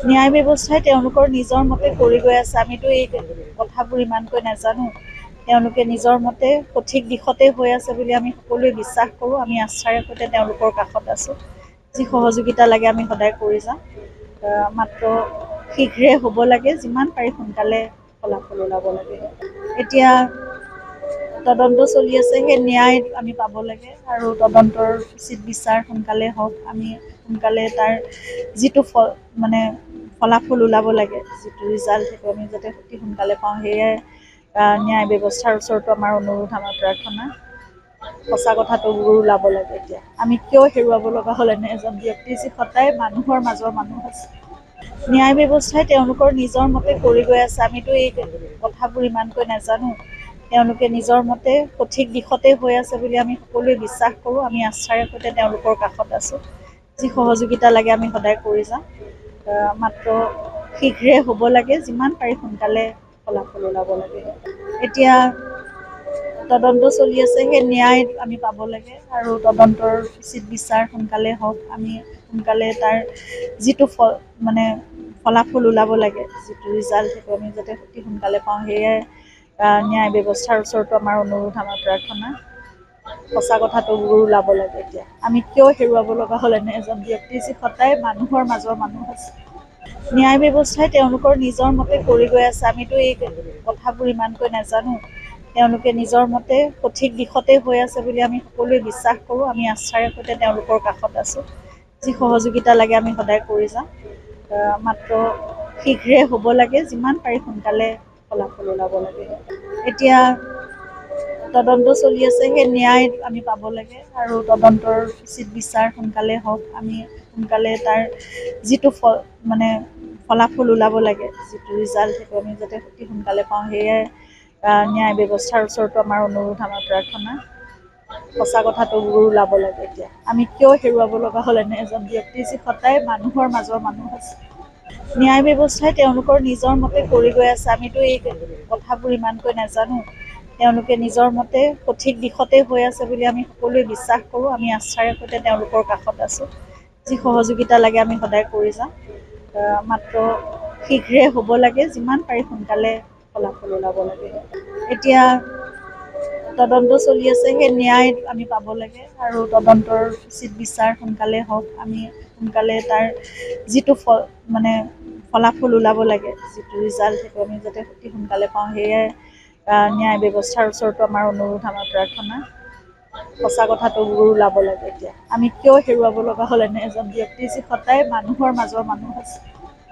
ন্যায় ব্যৱস্থাই তেওঁলোকৰ নিজৰ মতে কৰি গৈ আছে। আমিতো এই কথাবোৰ ইমানকৈ নাজানো। তেওঁলোকে নিজৰ মতে সঠিক দিশতে হৈ আছে বুলি আমি সকলোৱে বিশ্বাস কৰোঁ। আমি আস্থাৰে সৈতে তেওঁলোকৰ কাষত আছোঁ। যি সহযোগিতা লাগে আমি সদায় কৰি যাম। মাত্ৰ শীঘ্ৰে হ'ব লাগে, যিমান পাৰি সোনকালে ফলাফল ওলাব লাগে। এতিয়া তদন্ত চলি আছে, সেই ন্যায় আমি পাব লাগে আৰু তদন্তৰ উচিত বিচাৰ সোনকালে হওক। আমি সোনকালে তাৰ যিটো ফলাফল ওলাব লাগে, যিটো ৰিজাল্ট, সেইটো আমি যাতে অতি সোনকালে পাওঁ। সেয়াই ন্যায় ব্যৱস্থাৰ ওচৰতো আমাৰ অনুৰোধ, আমাৰ প্ৰাৰ্থনা। সঁচা কথাটো ওলাব লাগে। এতিয়া আমি কিয় হেৰুৱাব লগা হ'ল এনে এজন ব্যক্তি, যি সদায় মানুহৰ মাজৰ মানুহ আছে। ন্যায় ব্যৱস্থাই তেওঁলোকৰ নিজৰ মতে কৰি গৈ আছে। আমিতো এই কথাবোৰ ইমানকৈ নাজানো। তেওঁলোকে নিজৰ মতে সঠিক দিশতে হৈ আছে বুলি আমি সকলোৱে বিশ্বাস কৰোঁ। আমি আস্থাৰে সৈতে তেওঁলোকৰ কাষত আছোঁ। যি সহযোগিতা লাগে আমি সদায় কৰি যাম। মাত্ৰ শীঘ্ৰে হ'ব লাগে, যিমান পাৰি সোনকালে ফলাফল ওলাব লাগে। এতিয়া তদন্ত চলি আছে, সেই ন্যায় আমি পাব লাগে আৰু তদন্তৰ উচিত বিচাৰ সোনকালে হওক। আমি সোনকালে তাৰ যিটো ফলাফল ওলাব লাগে, যিটো ৰিজাল্ট, সেইটো আমি যাতে অতি সোনকালে পাওঁ। সেয়াই ন্যায় ব্যৱস্থাৰ ওচৰতো আমাৰ অনুৰোধ, আমাৰ প্ৰাৰ্থনা। সঁচা কথাটো ওলাব লাগে। এতিয়া আমি কিয় হেৰুৱাব লগা হ'ল এনে এজন ব্যক্তি, যি সদায় মানুহৰ মাজৰ মানুহ আছে। ন্যায় ব্যৱস্থাই তেওঁলোকৰ নিজৰ মতে কৰি গৈ আছে। আমিতো এই কথাবোৰ ইমানকৈ নাজানো। তেওঁলোকে নিজৰ মতে সঠিক দিশতে হৈ আছে বুলি আমি সকলোৱে বিশ্বাস কৰোঁ। আমি আস্থাৰে সৈতে তেওঁলোকৰ কাষত আছোঁ। যি সহযোগিতা লাগে আমি সদায় কৰি যাম। মাত্ৰ শীঘ্ৰে হ'ব লাগে, যিমান পাৰি সোনকালে ফলাফল ওলাব লাগে। এতিয়া তদন্ত চলি আছে, সেই ন্যায় আমি পাব লাগে আৰু তদন্তৰ উচিত বিচাৰ সোনকালে হওক। আমি সোনকালে তাৰ যিটো ফলাফল ওলাব লাগে, যিটো ৰিজাল্ট, সেইটো আমি যাতে অতি সোনকালে পাওঁ। সেয়াই ন্যায় ব্যৱস্থাৰ ওচৰতো আমাৰ অনুৰোধ, আমাৰ প্ৰাৰ্থনা। সঁচা কথাটো ওলাব লাগে। এতিয়া আমি কিয় হেৰুৱাব লগা হ'ল এনে এজন ব্যক্তি, যি সদায় মানুহৰ মাজৰ মানুহ আছে। ন্যায় ব্যৱস্থাই তেওঁলোকৰ নিজৰ মতে কৰি গৈ আছে। আমিতো এই কথাবোৰ ইমানকৈ নাজানো। তেওঁলোকে নিজৰ মতে সঠিক দিশতে হৈ আছে বুলি আমি সকলোৱে বিশ্বাস কৰোঁ। আমি আস্থাৰে সৈতে তেওঁলোকৰ কাষত আছোঁ। যি সহযোগিতা লাগে আমি সদায় কৰি যাম। মাত্ৰ শীঘ্ৰে হ'ব লাগে, যিমান পাৰি সোনকালে ফলাফল ওলাব লাগে। এতিয়া তদন্ত চলি আছে, সেই ন্যায় আমি পাব লাগে আৰু তদন্তৰ উচিত বিচাৰ সোনকালে হওক। আমি সোনকালে তাৰ যিটো ফলাফল ওলাব লাগে, যিটো ৰিজাল্ট, সেইটো আমি যাতে অতি সোনকালে পাওঁ। সেয়াই ন্যায় ব্যৱস্থাৰ ওচৰতো আমাৰ অনুৰোধ, আমাৰ প্ৰাৰ্থনা। সঁচা কথাটো ওলাব লাগে। এতিয়া আমি কিয় হেৰুৱাব লগা হ'ল এনে এজন ব্যক্তি, যি সদায় মানুহৰ মাজৰ মানুহ আছে।